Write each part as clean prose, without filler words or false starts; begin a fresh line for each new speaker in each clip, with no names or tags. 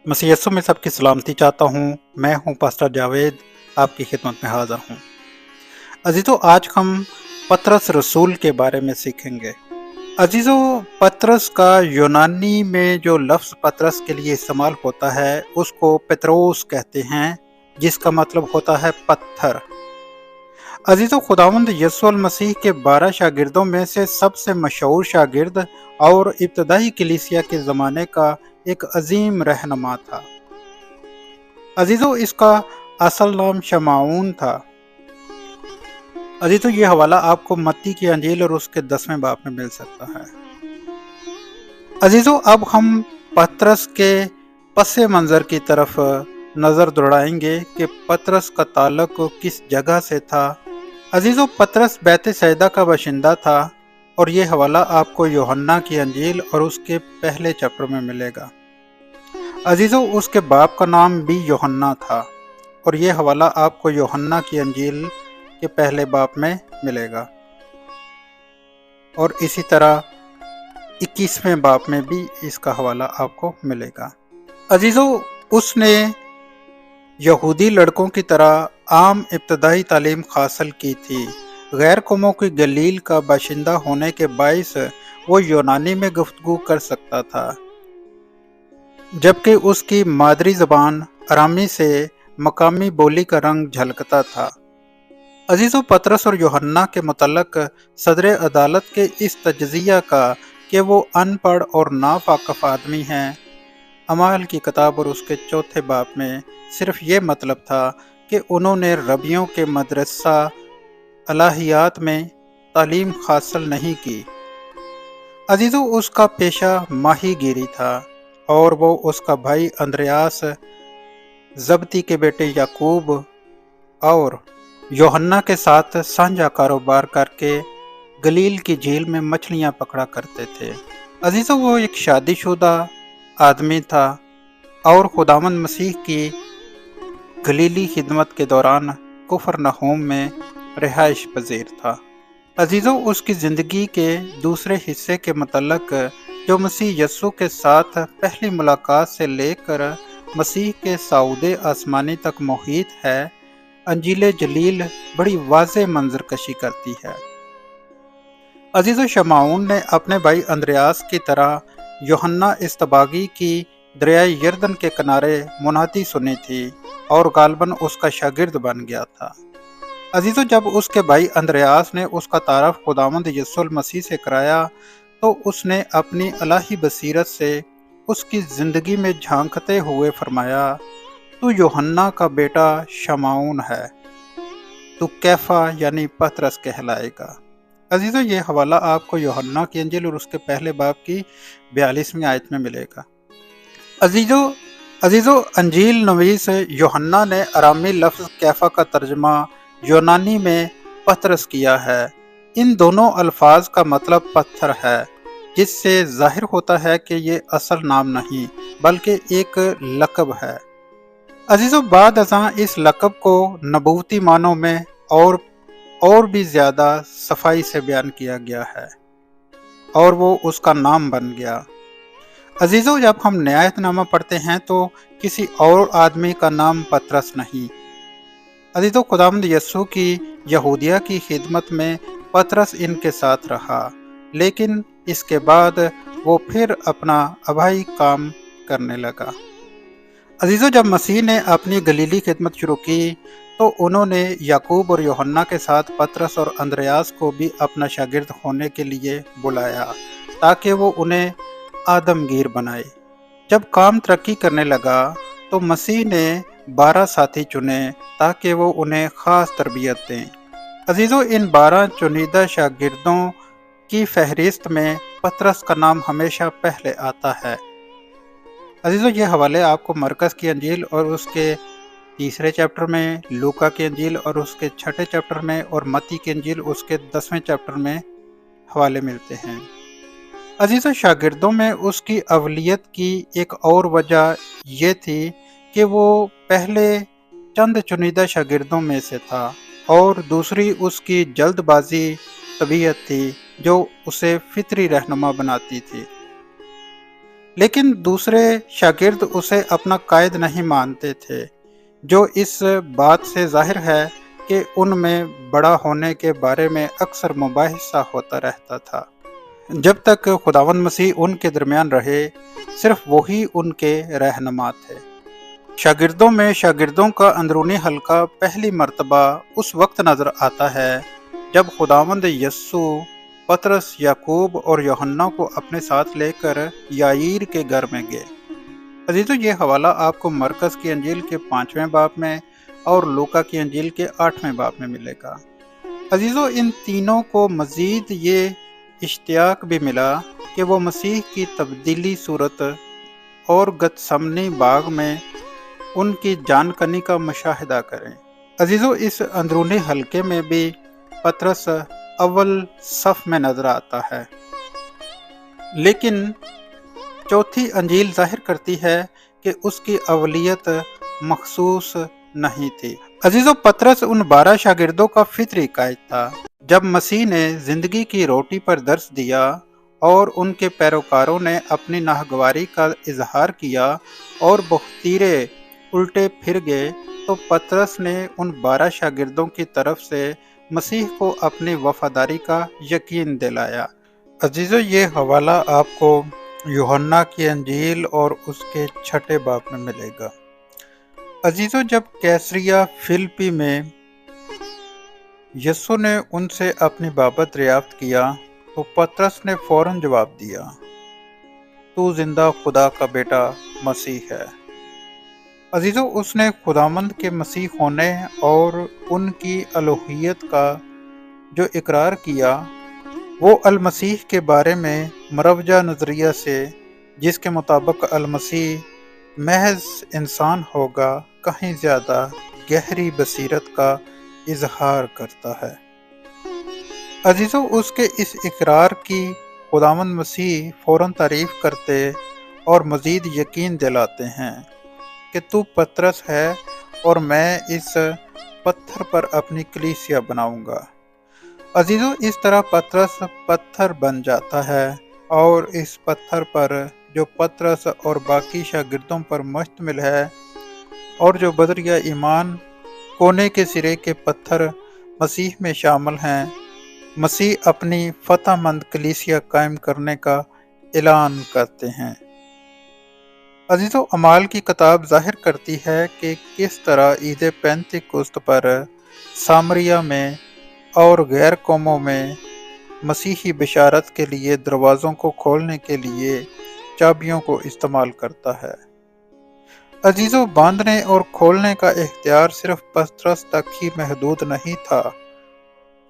मसीह यस्सु में सबकी सलामती चाहता हूँ। मैं हूँ पास्टर जावेद, आपकी खिदमत में हाज़िर हूँ। अज़ीज़ों, आज हम पतरस रसूल के बारे में सीखेंगे। अज़ीज़ों, पतरस का यूनानी में जो लफ्ज़ पतरस के लिए इस्तेमाल होता है, उसको पेत्रोस कहते हैं, जिसका मतलब होता है पत्थर। अज़ीज़ों, खुदावंद यस्सु मसीह के 12 शागिर्दों में से सबसे मशहूर शागिर्द और इब्तदाई कलीसिया के ज़माने का एक अजीम रहनुमा था। अजीज़ों, इसका असल नाम शमाऊन था। अजीज़ों, ये हवाला आपको मत्ती की अंजील और उसके 10वें बाब में मिल सकता है। अजीज़ों, अब हम पतरस के पसे मंज़र की तरफ नज़र दौड़ाएंगे कि पतरस का ताल्लुक किस जगह से था। अजीज़ों, पतरस बैत सैदा का बाशिंदा था और ये हवाला आपको यूहन्ना की अंजील और उसके पहले चैप्टर में मिलेगा। अजीज़ों, उसके बाप का नाम भी यूहन्ना था और ये हवाला आपको यूहन्ना की अंजील के पहले बाप में मिलेगा और इसी तरह 21वें बाप में भी इसका हवाला आपको मिलेगा। अजीज़ों, उसने यहूदी लड़कों की तरह आम इब्तदाई तालीम हासिल की थी। गैर कौमों की गलील का बाशिंदा होने के बाइस वो यूनानी में गुफ्तगू कर सकता था, जबकि उसकी मादरी ज़बान अरामी से मकामी बोली का रंग झलकता था। अजीज़ों, पतरस और यूहन्ना के मुतल्लक सदर अदालत के इस तजज़िया का कि वो अनपढ़ और नावाकिफ़ आदमी हैं, अमाल की किताब और उसके चौथे बाब में सिर्फ ये मतलब था कि उन्होंने रबियों के मदरसा अलहियात में तालीम हासिल नहीं की। अजीज़ों, उसका पेशा माहीगीरी था और वो उसका भाई अंद्रयास, जब्दी के बेटे याकूब और यूहन्ना के साथ साझा कारोबार करके गलील की झील में मछलियां पकड़ा करते थे। अजीज़ों, वो एक शादीशुदा आदमी था और खुदावंद मसीह की गलीली खिदमत के दौरान कुफरनहूम में रिहाइश पजीर था। अजीज़ों, उसकी ज़िंदगी के दूसरे हिस्से के मुतल्लक जो मसीह यस्सु के साथ पहली मुलाकात से लेकर मसीह के सऊदे आसमानी तक मुहीत है, अंजील जलील बड़ी वाज़े मंजर कशी करती है। अजीज़ों, शमाऊन ने अपने भाई अंद्रयास की तरह यूहन्ना इस्तबागी की दरियाए यरदन के किनारे मुनादी सुनी थी और गालबन उसका शागिर्द बन गया था। अजीज़ों, जब उसके भाई अंद्रयास ने उसका तारफ़ खुदावंद यस्सु मसीह से कराया तो उसने अपनी इलाही बसीरत से उसकी ज़िंदगी में झांकते हुए फरमाया, तू यूहन्ना का बेटा शमाऊन है, तू कैफा यानी पतरस कहलाएगा। अजीज़ों, ये हवाला आपको यूहन्ना की अंजील और उसके पहले बाब की 42वीं आयत में मिलेगा। अजीज़ों, अंजील नवीस यूहन्ना ने अरामी लफ्ज़ कैफा का तर्जमा यूनानी में पतरस किया है। इन दोनों अल्फाज का मतलब पत्थर है, जिससे जाहिर होता है कि ये असल नाम नहीं बल्कि एक लक़ब है। अजीज़ों, बाद अज़ां इस लक़ब को नबूवती मानों में और भी ज़्यादा सफाई से बयान किया गया है और वो उसका नाम बन गया। अजीज़ों, जब हम न्यायतनामा पढ़ते हैं तो किसी और आदमी का नाम पतरस नहीं। अजीज़ों, खुदावंद यस्सु की यहूदिया की खिदमत में पतरस इनके साथ रहा, लेकिन इसके बाद वो फिर अपना अभाई काम करने लगा। अजीज़ों, जब मसीह ने अपनी गलीली खिदमत शुरू की तो उन्होंने याकूब और यूहन्ना के साथ पतरस और अंद्रयास को भी अपना शागिर्द होने के लिए बुलाया ताकि वो उन्हें आदमगीर बनाए। जब काम तरक्की करने लगा तो मसीह ने 12 साथी चुने ताकि वो उन्हें ख़ास तरबियत दें। अजीज़ों, इन 12 चुनिंदा शागिर्दों की फहरिस्त में पतरस का नाम हमेशा पहले आता है। अजीज़ों, ये हवाले आपको मरकस की अंजील और उसके 3 चैप्टर में, लूका की अंजील और उसके 6 चैप्टर में और मत्ती की अंजील उसके 10वें चैप्टर में हवाले मिलते हैं। अजीज़ों, शागिर्दों में उसकी अवलियत की एक और वजह यह थी कि वो पहले चंद चुनिंदा शागिर्दों में से था और दूसरी उसकी जल्दबाजी तबीयत थी जो उसे फितरी रहनुमा बनाती थी। लेकिन दूसरे शागिर्द उसे अपना कायद नहीं मानते थे, जो इस बात से जाहिर है कि उनमें बड़ा होने के बारे में अक्सर मुबाहिसा होता रहता था। जब तक खुदावंद मसीह उनके दरमियान रहे, सिर्फ वही उनके रहनुमा थे। शागिर्दों में शागिर्दों का अंदरूनी हल्का पहली मर्तबा उस वक्त नजर आता है जब खुदावंद यस्सु पतरस, याकूब और यूहन्ना को अपने साथ लेकर याईर के घर में गए। अजीजों, ये हवाला आपको मरकस की अंजील के 5वें बाब में और लूका की अंजील के 8वें बाब में मिलेगा। अजीजों, इन तीनों को मजीद ये इश्तियाक भी मिला कि वो मसीह की तब्दीली सूरत और गतसमनी बाग में उनकी जानकनी का मुशाहिदा करें। अजीजों, इस अंदरूनी हल्के में भी पतरस अव्वल सफ में नजर आता है, लेकिन चौथी अंजील जाहिर करती है कि उसकी अवलियत मखसूस नहीं थी। अजीजों, पतरस उन 12 शागिर्दों का फितरी कायद था। जब मसीह ने जिंदगी की रोटी पर दर्स दिया और उनके पैरोकारों ने अपनी नाहगवारी का इजहार किया और बख्तीरे उल्टे फिर गए, तो पतरस ने उन 12 शागिर्दों की तरफ से मसीह को अपनी वफादारी का यकीन दिलाया। अजीजों, ये हवाला आपको यूहन्ना की अंजील और उसके 6 बाब में मिलेगा। अजीजों, जब कैसरिया फिलिप्पी में यस्सु ने उनसे अपनी बाबत दरियाफ्त किया, तो पतरस ने फौरन जवाब दिया, तू जिंदा खुदा का बेटा मसीह है। अजीजों, उसने खुदामंद के मसीह होने और उनकी अलूहियत का जो इकरार किया, वो अल मसीह के बारे में मरवजा नज़रिया से, जिसके मुताबिक अल मसीह महज इंसान होगा, कहीं ज़्यादा गहरी बसीरत का इजहार करता है। अजीजों, उसके इस इकरार की खुदावंद मसीह फौरन तारीफ करते और मज़ीद यकीन दिलाते हैं कि तू पतरस है और मैं इस पत्थर पर अपनी कलीसिया बनाऊंगा। अजीजों, इस तरह पतरस पत्थर बन जाता है और इस पत्थर पर जो पतरस और बाकी शागिर्दों पर मुश्तमिल है और जो बदरिया ईमान कोने के सिरे के पत्थर मसीह में शामिल हैं, मसीह अपनी फतहमंद कलीसिया कायम करने का ऐलान करते हैं। अजीजों, अमाल की किताब जाहिर करती है कि किस तरह ईद पेंतिकुस्त पर सामरिया में और गैर कौमों में मसीही बिशारत के लिए दरवाज़ों को खोलने के लिए चाबियों को इस्तेमाल करता है। अजीजों, बांधने और खोलने का इख्तियार सिर्फ पतरस तक ही महदूद नहीं था।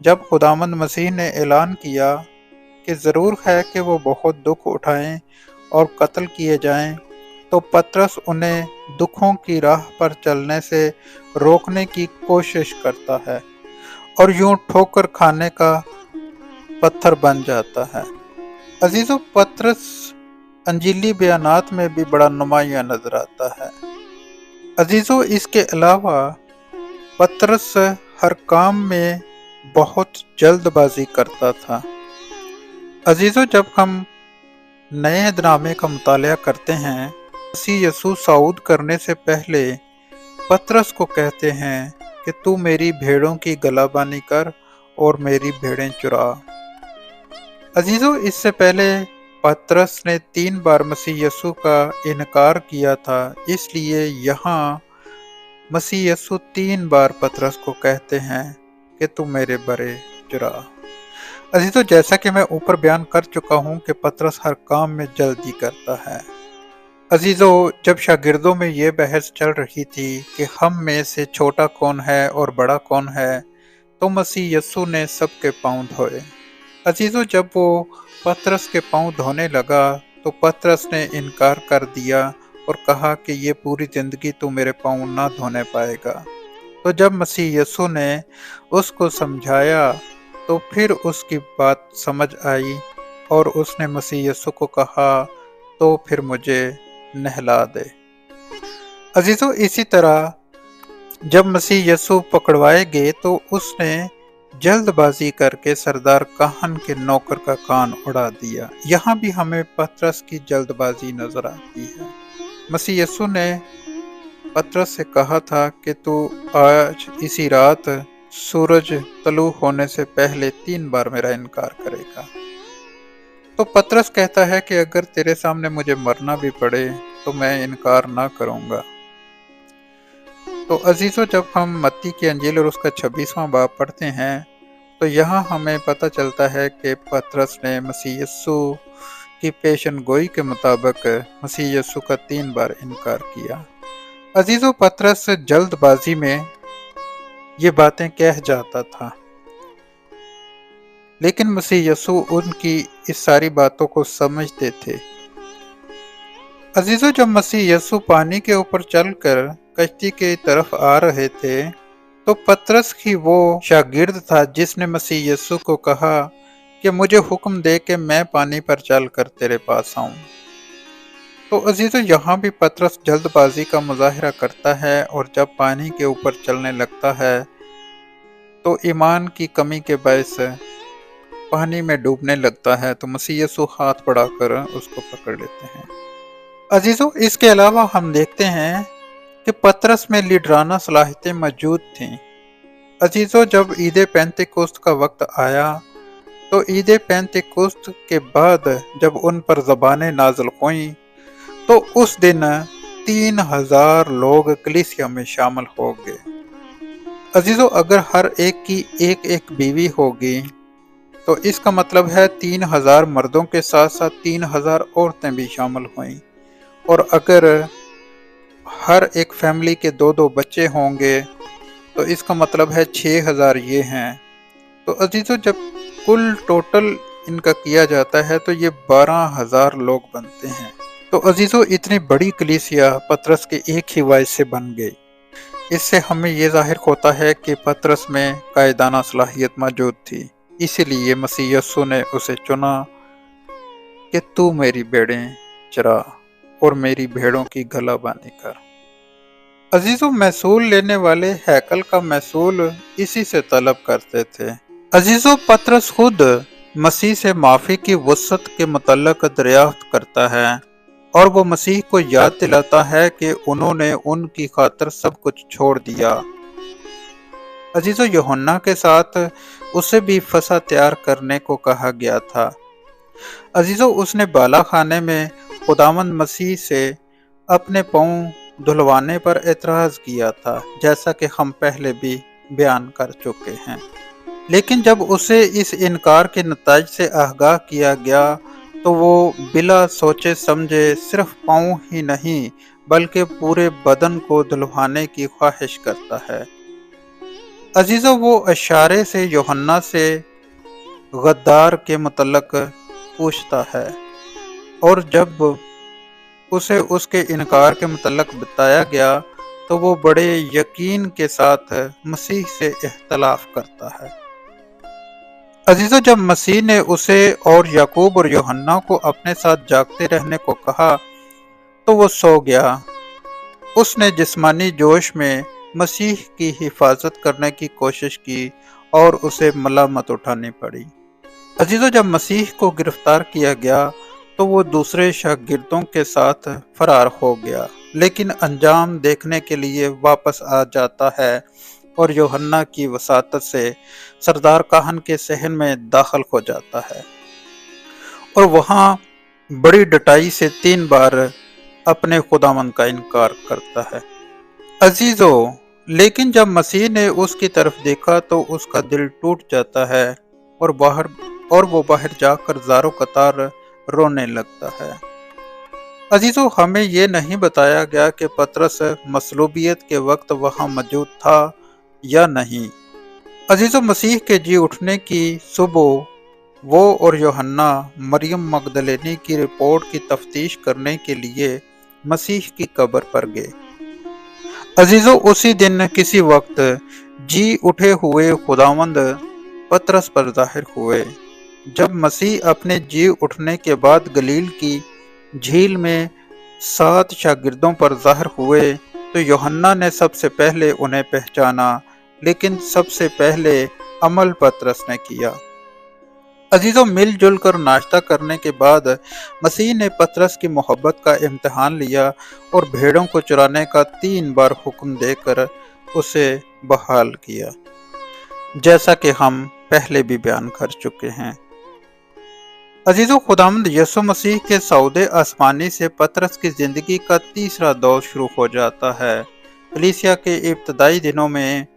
जब खुदावंद मसीह ने ऐलान किया कि ज़रूर है कि वो बहुत दुख उठाएं और कत्ल किए जाएं, तो पतरस उन्हें दुखों की राह पर चलने से रोकने की कोशिश करता है और यूं ठोकर खाने का पत्थर बन जाता है। अजीजों, पतरस अंजीली बयानात में भी बड़ा नुमाया नजर आता है। अजीजों, इसके अलावा पतरस हर काम में बहुत जल्दबाजी करता था। अजीजों, जब हम नए अहदनामे का मुतालिया करते हैं, मसीह यस्सु सऊद करने से पहले पतरस को कहते हैं कि तू मेरी भेड़ों की गलाबानी कर और मेरी भेड़ें चुरा। अजीजों, इससे पहले पतरस ने 3 बार मसीह यस्सु का इनकार किया था, इसलिए यहाँ मसीह यस्सु 3 बार पतरस को कहते हैं कि तू मेरे बरे चुरा। अजीजों, जैसा कि मैं ऊपर बयान कर चुका हूँ कि पतरस हर काम में जल्दी करता है। अजीजों, जब शागिर्दों में ये बहस चल रही थी कि हम में से छोटा कौन है और बड़ा कौन है, तो मसीह यस्सु ने सबके पाँव धोए। अजीजों, जब वो पतरस के पाँव धोने लगा, तो पतरस ने इनकार कर दिया और कहा कि ये पूरी ज़िंदगी तू मेरे पाँव ना धोने पाएगा। तो जब मसीह यस्सु ने उसको समझाया, तो फिर उसकी बात समझ आई और उसने मसीह यस्सु को कहा, तो फिर मुझे नहला दे। अजीजों, इसी तरह जब मसीह यस्सु पकड़वाए गए, तो उसने जल्द बाजी करके सरदार काहन के नौकर का कान उड़ा दिया। यहाँ भी हमें पतरस की जल्दबाजी नजर आती है। मसीह यीशु ने पतरस से कहा था कि तू आज इसी रात सूरज तलू होने से पहले 3 बार मेरा इनकार करेगा। तो पतरस कहता है कि अगर तेरे सामने मुझे मरना भी पड़े तो मैं इनकार ना करूंगा। तो अजीजों, जब हम मत्ती की अंजील और उसका 26वां बाब पढ़ते हैं तो यहाँ हमें पता चलता है कि पतरस ने मसीह यीशु की पेशन गोई के मुताबिक मसीह यीशु का 3 बार इनकार किया। अजीजों, पतरस जल्दबाजी में ये बातें कह जाता था, लेकिन मसीह यीशु उनकी इस सारी बातों को समझते थे। अजीजों, जब मसीह यीशु पानी के ऊपर चलकर कश्ती की तरफ आ रहे थे तो पतरस ही वो शागिर्द था जिसने मसीह यीशु को कहा कि मुझे हुक्म दे कि मैं पानी पर चलकर तेरे पास आऊं। तो अजीजों, यहाँ भी पतरस जल्दबाजी का मुजाहिरा करता है और जब पानी के ऊपर चलने लगता है तो ईमान की कमी के बायस पानी में डूबने लगता है। तो मसीह यीशु हाथ बढ़ाकर उसको पकड़ लेते हैं। अजीजों, इसके अलावा हम देखते हैं कि पतरस में लीडराना सलाहियतें मौजूद थीं। अजीजों, जब ईद पेंतिकुस्त का वक्त आया तो ईद पेंतिकुस्त के बाद जब उन पर ज़बानें नाज़िल हुईं तो उस दिन 3000 लोग कलीसिया में शामिल हो गए। अजीजों, अगर हर एक की एक एक बीवी होगी तो इसका मतलब है 3000 मर्दों के साथ साथ 3000 औरतें भी शामिल हुईं। और अगर हर एक फैमिली के 2-2 बच्चे होंगे तो इसका मतलब है 6000 ये हैं। तो अजीजों, जब कुल टोटल इनका किया जाता है तो ये 12000 लोग बनते हैं। तो अजीजों, इतनी बड़ी कलीसिया पतरस के एक ही वाइस से बन गई। इससे हमें ये जाहिर होता है कि पतरस में कायदाना सलाहियत मौजूद थी। इसीलिए मसीह यीशु ने उसे चुना कि तू मेरी भेड़ें चरा और मेरी भेड़ों की गलाबानी कर। अजीजों, महसूल लेने वाले हैकल का महसूल इसी से तलब करते थे। अजीजों, पतरस खुद मसीह से माफी की वसअत के मुतल्लक दरियाफ्त करता है और वो मसीह को याद दिलाता है कि उन्होंने उनकी खातिर सब कुछ छोड़ दिया। अजीजों, यूहन्ना के साथ उसे भी फसा तैयार करने को कहा गया था। अजीजों, उसने बाला खाने में खुदावंद मसीह से अपने पाँव धुलवाने पर एतराज़ किया था, जैसा कि हम पहले भी बयान कर चुके हैं। लेकिन जब उसे इस इनकार के नतीजे से आगाह किया गया तो वो बिला सोचे समझे सिर्फ पाँव ही नहीं बल्कि पूरे बदन को धुलवाने की ख्वाहिश करता है। अजीजों, वो इशारे से यूहन्ना से गद्दार के मुतल्लक पूछता है और जब उसे उसके इनकार के मुतल्लक बताया गया तो वो बड़े यकीन के साथ मसीह से इख्तलाफ करता है। अजीजों, जब मसीह ने उसे और याकूब और यूहन्ना को अपने साथ जागते रहने को कहा तो वो सो गया। उसने जिस्मानी जोश में मसीह की हिफाजत करने की कोशिश की और उसे मलामत उठानी पड़ी। अजीजों, जब मसीह को गिरफ्तार किया गया तो वो दूसरे शागिर्दों के साथ फरार हो गया, लेकिन अंजाम देखने के लिए वापस आ जाता है और यूहन्ना की वसातत से सरदार काहन के सहन में दाखिल हो जाता है और वहाँ बड़ी डटाई से 3 बार अपने खुदावंद का इनकार करता है। अजीजों, लेकिन जब मसीह ने उसकी तरफ देखा तो उसका दिल टूट जाता है और वो बाहर जाकर ज़ारो कतार रोने लगता है। अजीजों, हमें ये नहीं बताया गया कि पतरस मसलूबियत के वक्त वहाँ मौजूद था या नहीं। अजीजों, मसीह के जी उठने की सुबह वो और यूहन्ना मरियम मगदलेनी की रिपोर्ट की तफ्तीश करने के लिए मसीह की कब्र पर गए। अजीजों, उसी दिन किसी वक्त जी उठे हुए खुदावंद पतरस पर जाहिर हुए। जब मसीह अपने जी उठने के बाद गलील की झील में 7 शागिर्दों पर जाहिर हुए तो यूहन्ना ने सबसे पहले उन्हें पहचाना, लेकिन सबसे पहले अमल पतरस ने किया। अजीजों, मिलजुल कर नाश्ता करने के बाद मसीह ने पतरस की मोहब्बत का इम्तिहान लिया और भेड़ों को चुराने का 3 बार हुक्म देकर उसे बहाल किया, जैसा कि हम पहले भी बयान कर चुके हैं। अजीजों, खुदावंद यीशु मसीह के सौदे आसमानी से पतरस की जिंदगी का तीसरा दौर शुरू हो जाता है। कलीसिया के इब्तदाई दिनों में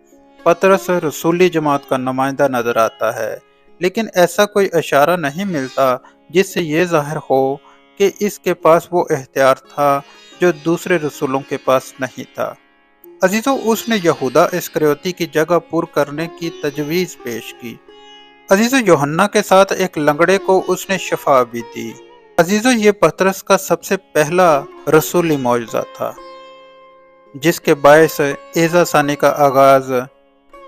पतरस रसूली जमात का नुमाइंदा नजर आता है, लेकिन ऐसा कोई इशारा नहीं मिलता जिससे ये जाहिर हो कि इसके पास वो इख्तियार था जो दूसरे रसूलों के पास नहीं था। अजीजों, उसने यहूदा इस्करियोती की जगह पूर करने की तजवीज़ पेश की। अजीजों, यूहन्ना के साथ एक लंगड़े को उसने शफा भी दी। अजीजों, ये पतरस का सबसे पहला रसूली मौजज़ा था, जिसके बायस एज़ा सानी का आगाज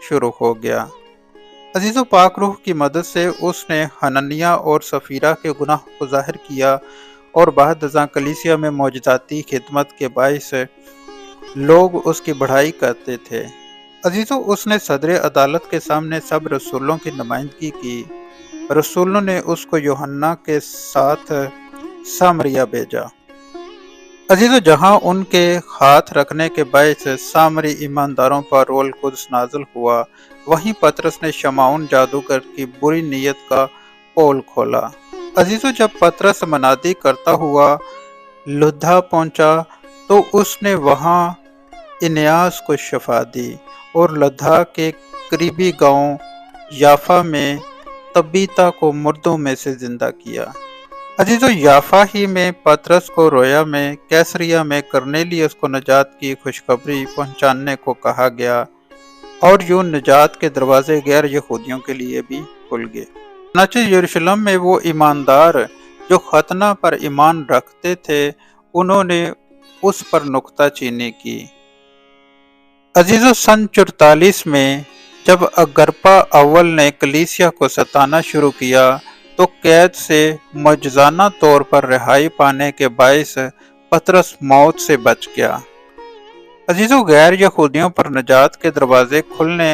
शुरू हो गया। अजीजों, पाक रूह की मदद से उसने हननिया और सफीरा के गुनाह को जाहिर किया और बाद अज़ां कलीसिया में मौजूदाती खिदमत के बायस लोग उसकी बढ़ाई करते थे। अजीजों, उसने सदर अदालत के सामने सब रसूलों की नुमाइंदगी की। रसूलों ने उसको यूहन्ना के साथ सामरिया भेजा। अजीजों, जहां उनके हाथ रखने के बायस सामरी ईमानदारों पर रोल कुद्स नाज़िल हुआ, वहीं पतरस ने शमाउन जादूगर की बुरी नीयत का पोल खोला। अजीजों, जब पतरस मनादी करता हुआ लुद्धा पहुंचा तो उसने वहां इन्यास को शफा दी और लद्दा के करीबी गांव याफा में तबीता को मुर्दों में से जिंदा किया। अजीजों, याफा ही में पतरस को रोया में कैसरिया में करनेलियस को नजात की खुशखबरी पहुंचाने को कहा गया और यूं नजात के दरवाजे गैर यहूदियों के लिए भी खुल गए। चनांचे यरूशलेम में वो ईमानदार जो खतना पर ईमान रखते थे, उन्होंने उस पर नुक्ताचीनी की। अजीजों, सन 44 में जब अगरपा अव्वल ने कलीसिया को सताना शुरू किया तो कैद से मौजज़ाना तौर पर रिहाई पाने के बायस पतरस मौत से बच गया। अजीजों, गैर यहूदियों पर नजात के दरवाजे खुलने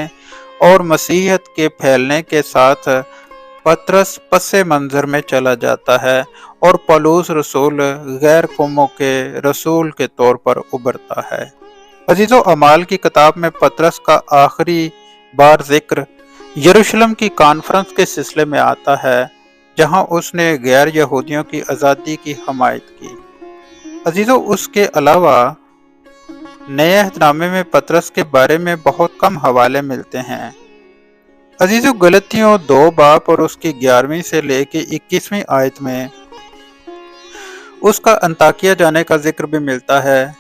और मसीहत के फैलने के साथ पतरस पसे मंजर में चला जाता है और पौलुस रसूल गैर कौमों के रसूल के तौर पर उभरता है। अजीजों, अमाल की किताब में पतरस का आखिरी बार जिक्र यरूशलेम की कॉन्फ्रेंस के सिलसिले में आता है, जहां उसने गैर यहूदियों की आज़ादी की हमायत की। अजीजों, उसके अलावा नए अहदनामे में पतरस के बारे में बहुत कम हवाले मिलते हैं। अजीजों, गलतियों 2 बाब और उसकी 11वीं से लेके 21वीं आयत में उसका अंताकिया जाने का जिक्र भी मिलता है,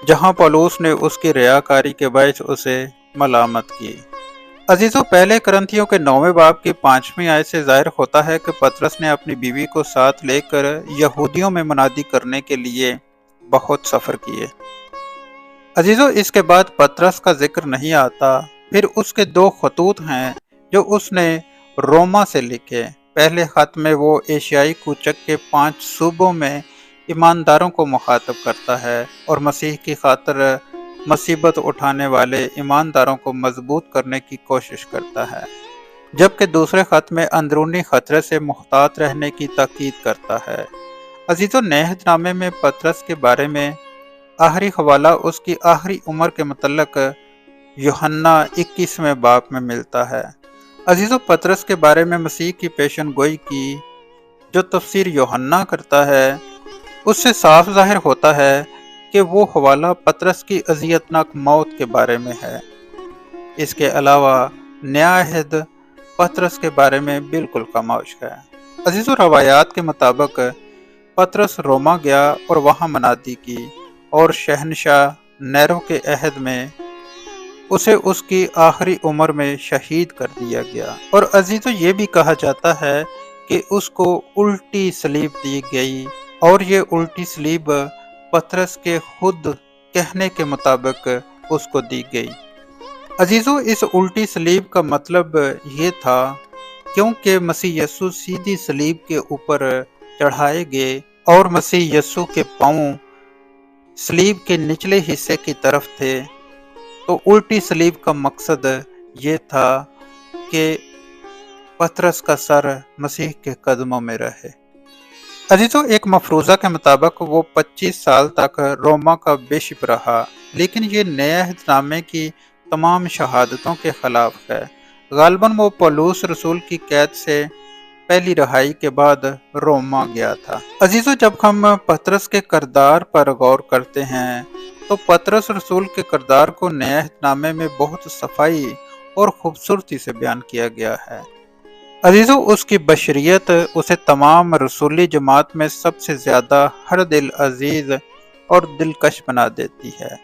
जहां पौलुस ने उसकी रियाकारी के बायस उसे मलामत की। अजीजों, पहले करंथियों के 9वें बाब की 5वीं आयत से जाहिर होता है कि पतरस ने अपनी बीवी को साथ लेकर यहूदियों में मुनादी करने के लिए बहुत सफ़र किए। अजीजों, इसके बाद पतरस का जिक्र नहीं आता। फिर उसके 2 खतूत हैं जो उसने रोमा से लिखे। पहले खत में वो एशियाई कूचक के 5 सूबों में ईमानदारों को मुखातब करता है और मसीह की खातिर मुसीबत उठाने वाले ईमानदारों को मजबूत करने की कोशिश करता है, जबकि दूसरे खत में अंदरूनी खतरे से मुहतात रहने की ताकीद करता है। अजीजों, नए अहदनामे में पतरस के बारे में आखिरी हवाला उसकी आखिरी उम्र के मुतल्लक यूहन्ना 21वें बाब में मिलता है। अजीजों, पतरस के बारे में मसीह की पेशन गोई की जो तफसीर यूहन्ना करता है, उससे साफ जाहिर होता है कि वो हवाला पतरस की अज़ियतनाक मौत के बारे में है। इसके अलावा नया अहद पतरस के बारे में बिल्कुल खामोश है। अजीजों, रवायात के मुताबिक पतरस रोमा गया और वहाँ मनादी की और शहनशाह नेरो के अहद में उसे उसकी आखिरी उम्र में शहीद कर दिया गया। और अजीजों, ये भी कहा जाता है कि उसको उल्टी सलीब दी गई और ये उल्टी सलीब पतरस के खुद कहने के मुताबिक उसको दी गई। अजीजों, इस उल्टी सलीब का मतलब ये था क्योंकि मसीह यस्सु सीधी सलीब के ऊपर चढ़ाए गए और मसीह यस्सु के पांव सलीब के निचले हिस्से की तरफ थे, तो उल्टी सलीब का मकसद ये था कि पतरस का सर मसीह के कदमों में रहे। अजीजों, एक मफरूज़ा के मुताबिक वो 25 साल तक रोमा का बिशप रहा, लेकिन ये नया अहदनामे की तमाम शहादतों के खिलाफ है। गालिबन वो पौलुस रसूल की कैद से पहली रिहाई के बाद रोमा गया था। अजीजों, जब हम पतरस के किरदार पर गौर करते हैं तो पतरस रसूल के किरदार को नए अहदनामे में बहुत सफाई और खूबसूरती से बयान किया गया है। अजीजों, उसकी बशरियत उसे तमाम रसूली जमात में सबसे ज़्यादा हर दिल अजीज और दिलकश बना देती है।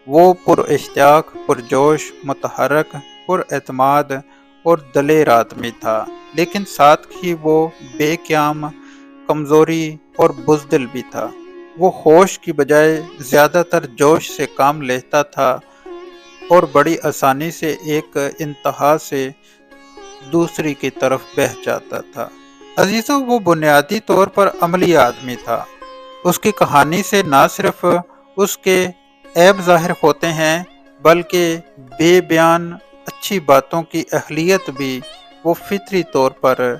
वो पुरइश्तियाक, पुरजोश, मुतहरक, पुरएतमाद और दलेर आदमी था, लेकिन साथ ही वो बेक्याम, कमज़ोरी और बुज़दिल भी था। वो होश की बजाय ज़्यादातर जोश से काम लेता था और बड़ी आसानी से एक इंतहा से दूसरी की तरफ बह जाता था। अजीजों, वो बुनियादी तौर पर अमली आदमी था। उसकी कहानी से न सिर्फ उसके ऐब ज़ाहिर होते हैं, बल्कि बेबयान अच्छी बातों की अहलियत भी। वो फितरी तौर पर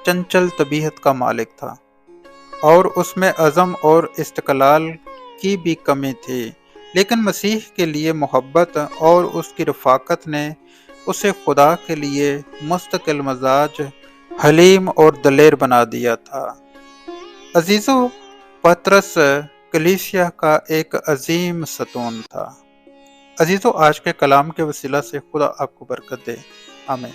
चंचल तबीयत का मालिक था और उसमें अज़म और इस्तिक़लाल की भी कमी थी, लेकिन मसीह के लिए मोहब्बत और उसकी रफ़ाकत ने उसे खुदा के लिए मुस्तकिल मजाज, हलीम और दलेर बना दिया था। अजीजों, पतरस कलीसिया का एक अजीम सतून था। अजीजों, आज के कलाम के वसीला से खुदा आपको बरकत दे। आमीन।